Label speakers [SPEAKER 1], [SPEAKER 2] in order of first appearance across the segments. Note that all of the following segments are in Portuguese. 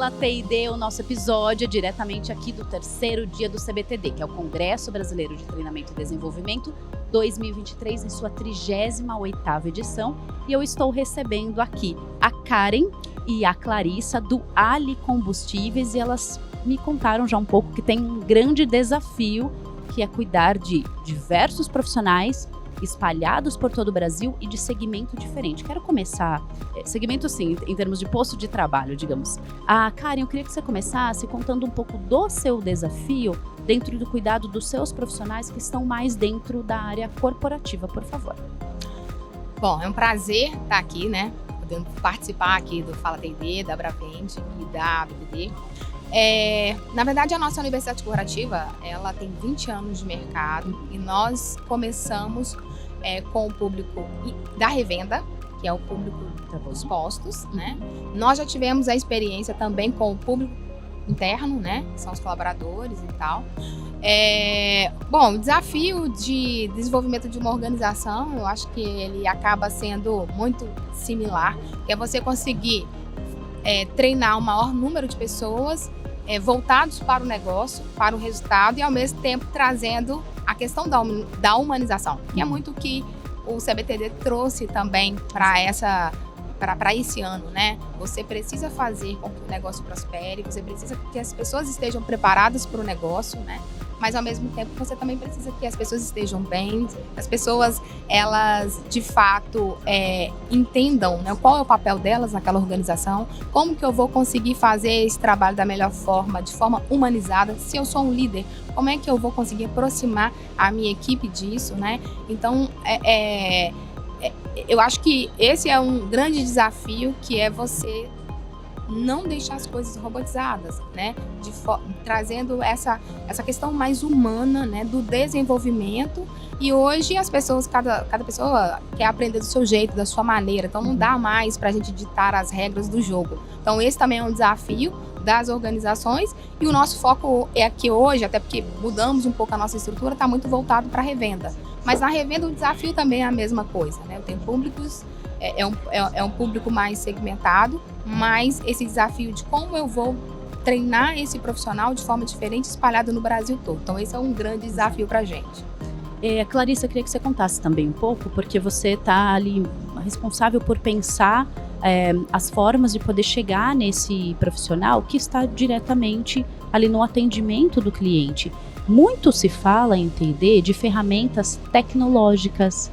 [SPEAKER 1] Fala TID, o nosso episódio é diretamente aqui do terceiro dia do CBTD, que é o Congresso Brasileiro de Treinamento e Desenvolvimento 2023, em sua 38ª edição. E eu estou recebendo aqui a Karen e a Clarissa do Ali Combustíveis, e elas me contaram já um pouco que tem um grande desafio, que é cuidar de diversos profissionais espalhados por todo o Brasil e de segmento diferente. Quero começar, segmento assim, em termos de posto de trabalho, digamos. Karen, eu queria que você começasse contando um pouco do seu desafio dentro do cuidado dos seus profissionais que estão mais dentro da área corporativa, por favor.
[SPEAKER 2] Bom, é um prazer estar aqui, né? Podendo participar aqui do Fala TID, da Bravente e da ABPD. Na verdade, a nossa universidade corporativa, ela tem 20 anos de mercado e nós começamos com o público da revenda, que é o público dos postos, né? Nós já tivemos a experiência também com o público interno, né? Que são os colaboradores e tal. Bom, o desafio de desenvolvimento de uma organização, eu acho que ele acaba sendo muito similar, que é você conseguir treinar o maior número de pessoas voltados para o negócio, para o resultado, e ao mesmo tempo trazendo a questão da humanização, que é muito que o CBTD trouxe também para esse ano, né? Você precisa fazer com que o negócio prospere, você precisa que as pessoas estejam preparadas para o negócio, né? Mas ao mesmo tempo você também precisa que as pessoas estejam bem, as pessoas, elas de fato entendam, né, qual é o papel delas naquela organização, como que eu vou conseguir fazer esse trabalho da melhor forma, de forma humanizada. Se eu sou um líder, como é que eu vou conseguir aproximar a minha equipe disso, né? Então, eu acho que esse é um grande desafio, que é você não deixar as coisas robotizadas, né? Trazendo essa questão mais humana, né? Do desenvolvimento. E hoje as pessoas, cada pessoa quer aprender do seu jeito, da sua maneira. Então não dá mais para a gente ditar as regras do jogo. Então esse também é um desafio das organizações. E o nosso foco é aqui hoje, até porque mudamos um pouco a nossa estrutura, está muito voltado para a revenda. Mas na revenda o desafio também é a mesma coisa, né? Eu tenho públicos, é um público mais segmentado, mas esse desafio de como eu vou treinar esse profissional de forma diferente, espalhado no Brasil todo. Então esse é um grande desafio para a gente.
[SPEAKER 1] Clarissa, eu queria que você contasse também um pouco, porque você está ali responsável por pensar as formas de poder chegar nesse profissional que está diretamente ali no atendimento do cliente. Muito se fala em TID de ferramentas tecnológicas.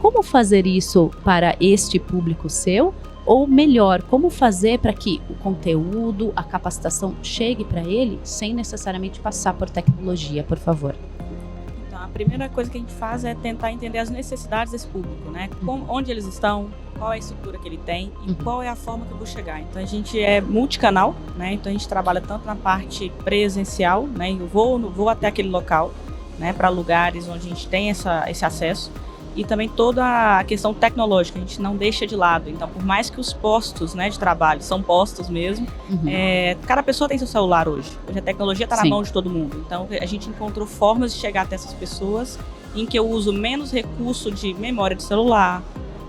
[SPEAKER 1] Como fazer isso para este público seu? Ou melhor, como fazer para que o conteúdo, a capacitação chegue para ele sem necessariamente passar por tecnologia, por favor?
[SPEAKER 3] Então, a primeira coisa que a gente faz é tentar entender as necessidades desse público, né? Onde eles estão, qual é a estrutura que ele tem e qual é a forma que eu vou chegar. Então, a gente é multicanal, né? Então, a gente trabalha tanto na parte presencial, né? Eu vou até aquele local, né? Para lugares onde a gente tem esse acesso. E também toda a questão tecnológica, a gente não deixa de lado. Então, por mais que os postos, né, de trabalho são postos mesmo, cada pessoa tem seu celular hoje. Hoje a tecnologia está na mão de todo mundo. Então, a gente encontrou formas de chegar até essas pessoas em que eu uso menos recurso de memória de celular,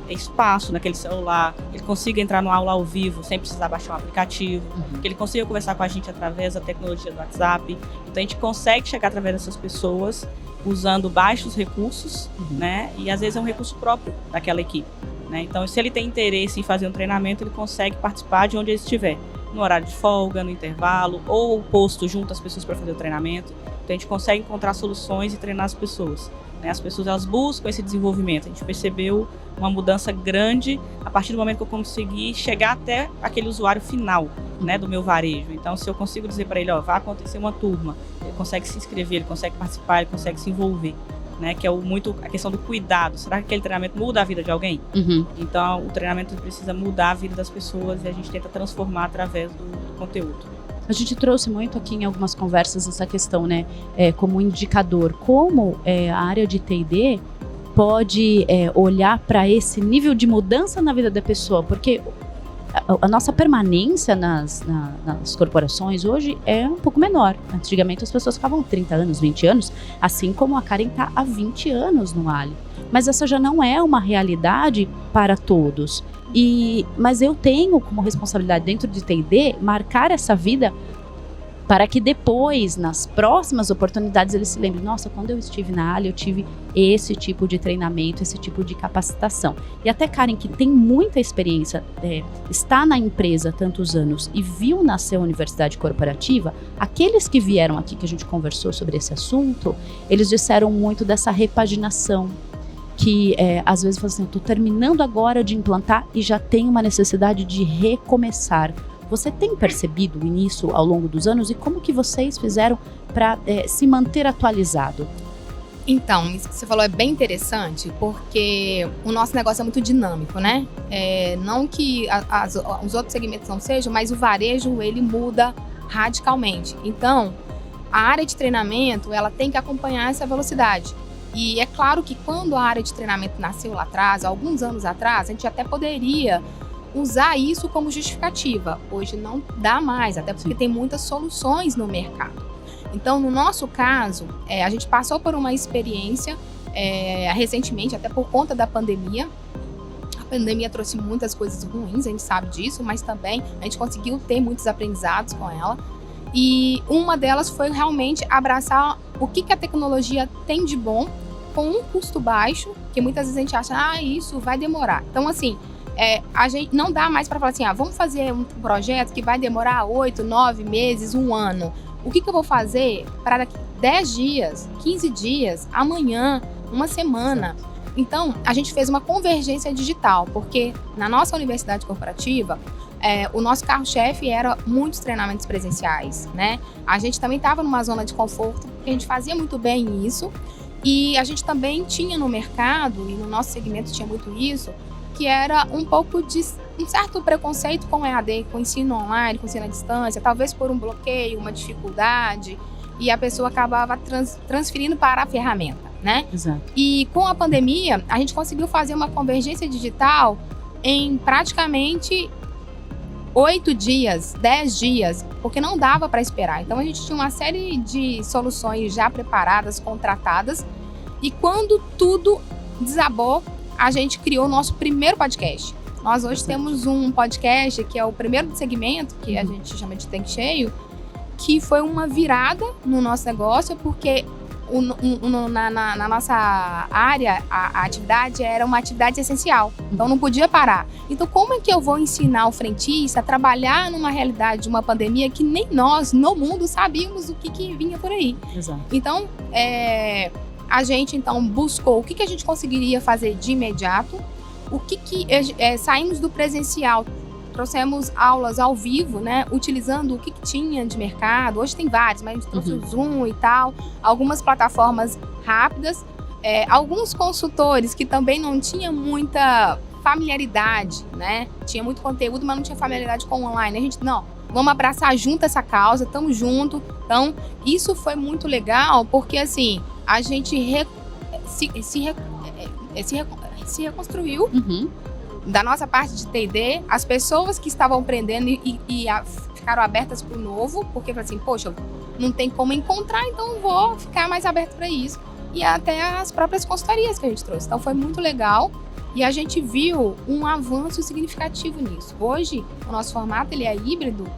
[SPEAKER 3] espaço naquele celular, ele consiga entrar numa aula ao vivo sem precisar baixar um aplicativo, que ele consiga conversar com a gente através da tecnologia do WhatsApp. Então, a gente consegue chegar através dessas pessoas usando baixos recursos, né? E às vezes é um recurso próprio daquela equipe, né? Então, se ele tem interesse em fazer um treinamento, ele consegue participar de onde ele estiver, no horário de folga, no intervalo, ou posto junto às pessoas para fazer o treinamento. Então, a gente consegue encontrar soluções e treinar as pessoas, né? As pessoas, elas buscam esse desenvolvimento. A gente percebeu uma mudança grande a partir do momento que eu consegui chegar até aquele usuário final, né, do meu varejo. Então, se eu consigo dizer para ele, vai acontecer uma turma, ele consegue se inscrever, ele consegue participar, ele consegue se envolver, né, que é muito a questão do cuidado. Será que aquele treinamento muda a vida de alguém? Então, o treinamento precisa mudar a vida das pessoas e a gente tenta transformar através do conteúdo.
[SPEAKER 1] A gente trouxe muito aqui em algumas conversas essa questão, né, como indicador, como a área de TID pode olhar para esse nível de mudança na vida da pessoa, porque a nossa permanência nas corporações hoje é um pouco menor. Antigamente as pessoas ficavam 30 anos, 20 anos, assim como a Karen está há 20 anos no Ali. Mas essa já não é uma realidade para todos. Mas eu tenho como responsabilidade dentro de T&D marcar essa vida para que depois, nas próximas oportunidades, eles se lembrem, nossa, quando eu estive na ALIA, eu tive esse tipo de treinamento, esse tipo de capacitação. E até Karen, que tem muita experiência, está na empresa há tantos anos e viu nascer a universidade corporativa, aqueles que vieram aqui, que a gente conversou sobre esse assunto, eles disseram muito dessa repaginação, que às vezes falam assim, eu estou terminando agora de implantar e já tenho uma necessidade de recomeçar. Você tem percebido isso ao longo dos anos e como que vocês fizeram para se manter atualizado?
[SPEAKER 2] Então, isso que você falou é bem interessante, porque o nosso negócio é muito dinâmico, né? Não que os outros segmentos não sejam, mas o varejo, ele muda radicalmente. Então, a área de treinamento, ela tem que acompanhar essa velocidade. E é claro que quando a área de treinamento nasceu lá atrás, alguns anos atrás, a gente até poderia usar isso como justificativa. Hoje não dá mais, até porque tem muitas soluções no mercado. Então, no nosso caso, a gente passou por uma experiência recentemente, até por conta da pandemia. A pandemia trouxe muitas coisas ruins, a gente sabe disso, mas também a gente conseguiu ter muitos aprendizados com ela. E uma delas foi realmente abraçar o que a tecnologia tem de bom com um custo baixo, que muitas vezes a gente acha, isso vai demorar. Então, assim, a gente não dá mais para falar assim, vamos fazer um projeto que vai demorar 8, 9 meses, 1 ano. O que eu vou fazer para daqui 10 dias, 15 dias, amanhã, uma semana? Então, a gente fez uma convergência digital, porque na nossa universidade corporativa, o nosso carro-chefe era muitos treinamentos presenciais, né? A gente também estava numa zona de conforto, porque a gente fazia muito bem isso, e a gente também tinha no mercado, e no nosso segmento tinha muito isso, que era um pouco de um certo preconceito com o EAD, com o ensino online, com o ensino à distância, talvez por um bloqueio, uma dificuldade, e a pessoa acabava transferindo para a ferramenta, né?
[SPEAKER 1] Exato.
[SPEAKER 2] E com a pandemia, a gente conseguiu fazer uma convergência digital em praticamente 8 dias, 10 dias, porque não dava para esperar. Então, a gente tinha uma série de soluções já preparadas, contratadas, e quando tudo desabou, a gente criou o nosso primeiro podcast. Nós hoje temos um podcast que é o primeiro do segmento, que a gente chama de Tanque Cheio, que foi uma virada no nosso negócio, porque na nossa área, a atividade era uma atividade essencial, então não podia parar. Então, como é que eu vou ensinar o frentista a trabalhar numa realidade de uma pandemia que nem nós, no mundo, sabíamos o que vinha por aí?
[SPEAKER 1] Exato.
[SPEAKER 2] Então, a gente então buscou o que a gente conseguiria fazer de imediato, saímos do presencial, trouxemos aulas ao vivo, né, utilizando o que tinha de mercado. Hoje tem vários, mas a gente trouxe o Zoom e tal, algumas plataformas rápidas, alguns consultores que também não tinham muita familiaridade, né, tinha muito conteúdo, mas não tinha familiaridade com o online. A gente, vamos abraçar junto essa causa, estamos juntos. Então, isso foi muito legal, porque assim, a gente se reconstruiu. Da nossa parte de T&D, as pessoas que estavam aprendendo e ficaram abertas para o novo, porque assim, poxa, não tem como encontrar, então vou ficar mais aberto para isso. E até as próprias consultorias que a gente trouxe. Então foi muito legal e a gente viu um avanço significativo nisso. Hoje, o nosso formato ele é híbrido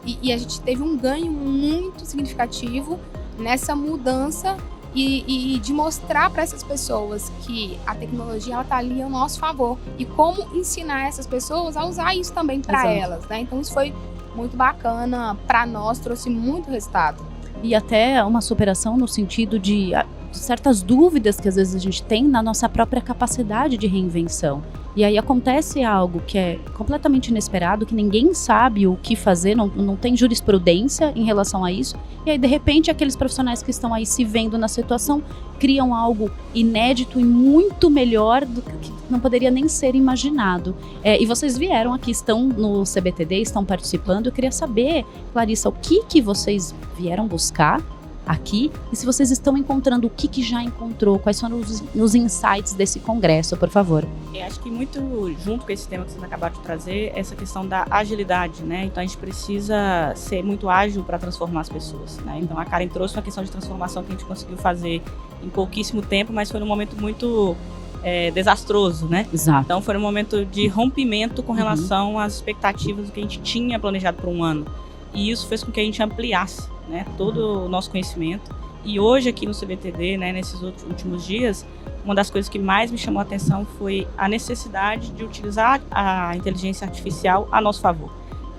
[SPEAKER 2] e a gente teve um ganho muito significativo nessa mudança e de mostrar para essas pessoas que a tecnologia está ali ao nosso favor e como ensinar essas pessoas a usar isso também para elas, né? Então isso foi muito bacana para nós, trouxe muito resultado.
[SPEAKER 1] E até uma superação no sentido de certas dúvidas que às vezes a gente tem na nossa própria capacidade de reinvenção. E aí acontece algo que é completamente inesperado, que ninguém sabe o que fazer, não tem jurisprudência em relação a isso. E aí, de repente, aqueles profissionais que estão aí se vendo na situação criam algo inédito e muito melhor do que não poderia nem ser imaginado. E vocês vieram aqui, estão no CBTD, estão participando. Eu queria saber, Clarissa, o que vocês vieram buscar aqui e se vocês estão encontrando o que já encontrou, quais foram os insights desse congresso, por favor.
[SPEAKER 3] Acho que muito junto com esse tema que vocês acabaram de trazer, essa questão da agilidade, né? Então a gente precisa ser muito ágil para transformar as pessoas, né? Então a Karen trouxe uma questão de transformação que a gente conseguiu fazer em pouquíssimo tempo, mas foi num momento muito desastroso, né?
[SPEAKER 1] Exato.
[SPEAKER 3] Então foi um momento de rompimento com relação às expectativas do que a gente tinha planejado para um ano. E isso fez com que a gente ampliasse, né, todo o nosso conhecimento. E hoje aqui no CBTD, né, nesses últimos dias, uma das coisas que mais me chamou a atenção foi a necessidade de utilizar a inteligência artificial a nosso favor,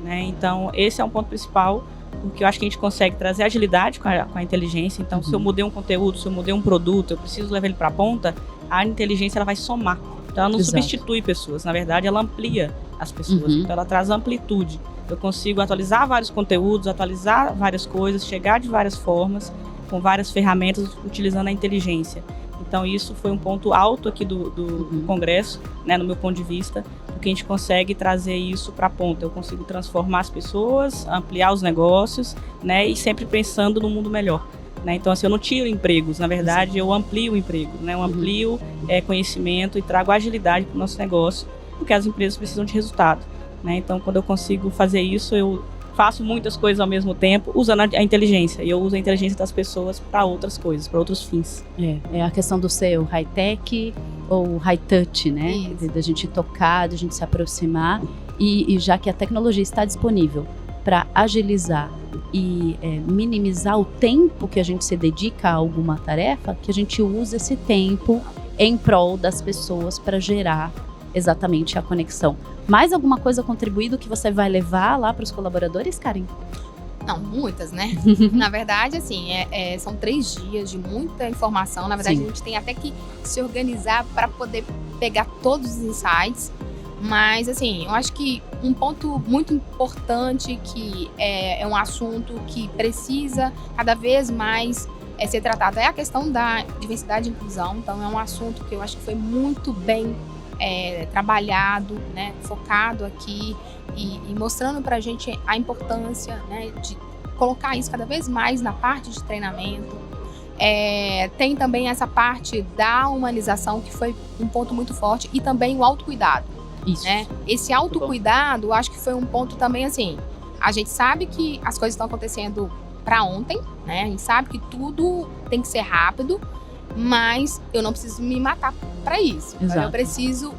[SPEAKER 3] né? Então esse é um ponto principal, porque eu acho que a gente consegue trazer agilidade com a inteligência. Então se eu mudei um conteúdo, se eu mudei um produto, eu preciso levar ele para a ponta, a inteligência ela vai somar. Então ela não substitui pessoas, na verdade ela amplia as pessoas, então ela traz amplitude. Eu consigo atualizar vários conteúdos, atualizar várias coisas, chegar de várias formas, com várias ferramentas, utilizando a inteligência. Então isso foi um ponto alto aqui do Congresso, né, no meu ponto de vista, porque a gente consegue trazer isso para a ponta. Eu consigo transformar as pessoas, ampliar os negócios, né, e sempre pensando no mundo melhor. Né? Então, assim, eu não tiro empregos, na verdade, eu amplio o emprego, né? Eu amplio conhecimento e trago agilidade para o nosso negócio, porque as empresas precisam de resultado. Né? Então, quando eu consigo fazer isso, eu faço muitas coisas ao mesmo tempo, usando a inteligência. E eu uso a inteligência das pessoas para outras coisas, para outros fins.
[SPEAKER 1] É a questão do ser high-tech ou high-touch, né? Da gente tocar, da gente se aproximar. E já que a tecnologia está disponível para agilizar e minimizar o tempo que a gente se dedica a alguma tarefa, que a gente use esse tempo em prol das pessoas para gerar exatamente a conexão. Mais alguma coisa contribuído que você vai levar lá para os colaboradores, Karen?
[SPEAKER 2] Não, muitas, né? Na verdade, assim, são 3 dias de muita informação. Na verdade, a gente tem até que se organizar para poder pegar todos os insights. Mas, assim, eu acho que um ponto muito importante que é um assunto que precisa cada vez mais ser tratado é a questão da diversidade e inclusão. Então, é um assunto que eu acho que foi muito bem trabalhado, né, focado aqui e mostrando para a gente a importância, né, de colocar isso cada vez mais na parte de treinamento. Tem também essa parte da humanização, que foi um ponto muito forte, e também o autocuidado.
[SPEAKER 1] Isso.
[SPEAKER 2] Né? Esse autocuidado, acho que foi um ponto também, assim, a gente sabe que as coisas estão acontecendo para ontem, né? A gente sabe que tudo tem que ser rápido, mas eu não preciso me matar para isso. Então, eu preciso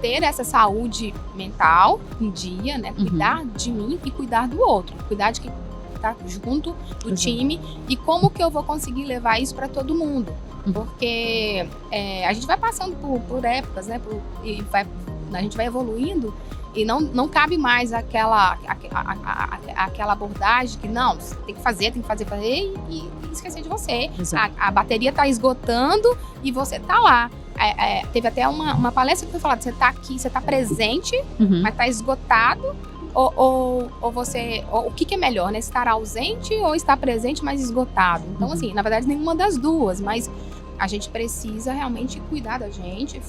[SPEAKER 2] ter essa saúde mental em dia, né? Cuidar de mim e cuidar do outro. Cuidar de quem está junto do time. E como que eu vou conseguir levar isso para todo mundo? Porque a gente vai passando por épocas, né? A gente vai evoluindo e não cabe mais aquela abordagem que não, você tem que fazer e esquecer de você. A bateria tá esgotando e você tá lá. Teve até uma palestra que foi falada, você tá aqui, você tá presente, mas tá esgotado, ou o que é melhor, né? Estar ausente ou estar presente, mas esgotado? Então, assim, na verdade, nenhuma das duas, mas a gente precisa realmente cuidar da gente,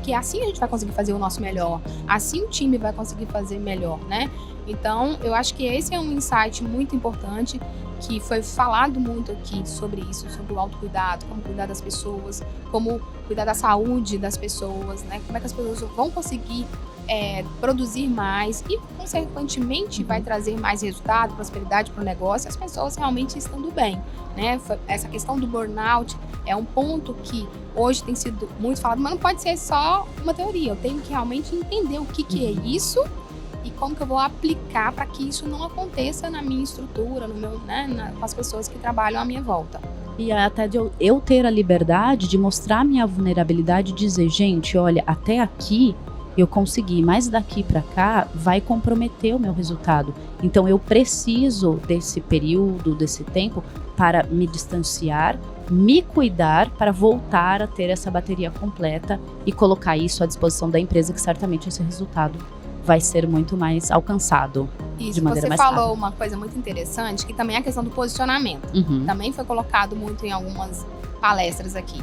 [SPEAKER 2] que assim a gente vai conseguir fazer o nosso melhor, assim o time vai conseguir fazer melhor, né? Então, eu acho que esse é um insight muito importante, que foi falado muito aqui sobre isso, sobre o autocuidado, como cuidar das pessoas, como cuidar da saúde das pessoas, né? Como é que as pessoas vão conseguir produzir mais e, consequentemente, vai trazer mais resultado, prosperidade para o negócio, as pessoas realmente estando bem, né? Essa questão do burnout é um ponto que hoje tem sido muito falado, mas não pode ser só uma teoria. Eu tenho que realmente entender o que é isso e como que eu vou aplicar para que isso não aconteça na minha estrutura, no meu, né, com as pessoas que trabalham à minha volta.
[SPEAKER 1] E até de eu ter a liberdade de mostrar minha vulnerabilidade e dizer, gente, olha, até aqui eu consegui, mas daqui para cá vai comprometer o meu resultado. Então eu preciso desse período, desse tempo, para me distanciar, me cuidar, para voltar a ter essa bateria completa e colocar isso à disposição da empresa, que certamente esse resultado vai ser muito mais alcançado.
[SPEAKER 2] Isso,
[SPEAKER 1] de maneira
[SPEAKER 2] você
[SPEAKER 1] mais
[SPEAKER 2] falou
[SPEAKER 1] rápida.
[SPEAKER 2] uma coisa muito interessante, que também é a questão do posicionamento. Também foi colocado muito em algumas palestras aqui.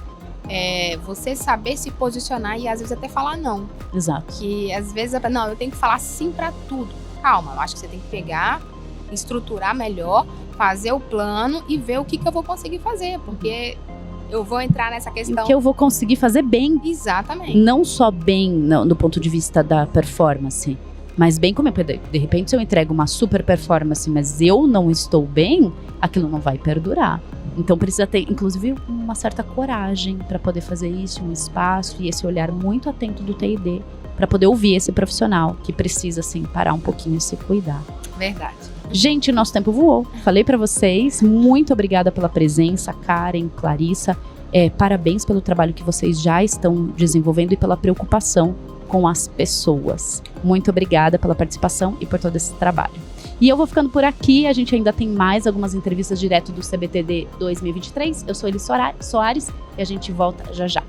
[SPEAKER 2] Você saber se posicionar e às vezes até falar não.
[SPEAKER 1] Exato.
[SPEAKER 2] Que às vezes, não, eu tenho que falar sim para tudo. Calma, eu acho que você tem que pegar, estruturar melhor, fazer o plano e ver o que eu vou conseguir fazer, porque eu vou entrar nessa questão.
[SPEAKER 1] O que eu vou conseguir fazer bem.
[SPEAKER 2] Exatamente.
[SPEAKER 1] Não só bem no ponto de vista da performance, mas bem como de repente se eu entrego uma super performance, mas eu não estou bem, aquilo não vai perdurar. Então precisa ter, inclusive, uma certa coragem para poder fazer isso, um espaço e esse olhar muito atento do TID para poder ouvir esse profissional que precisa, assim, parar um pouquinho e se cuidar.
[SPEAKER 2] Verdade.
[SPEAKER 1] Gente, nosso tempo voou. Falei para vocês, muito obrigada pela presença, Karen, Clarissa. Parabéns pelo trabalho que vocês já estão desenvolvendo e pela preocupação com as pessoas. Muito obrigada pela participação e por todo esse trabalho. E eu vou ficando por aqui, a gente ainda tem mais algumas entrevistas direto do CBTD 2023. Eu sou Elis Soares e a gente volta já já.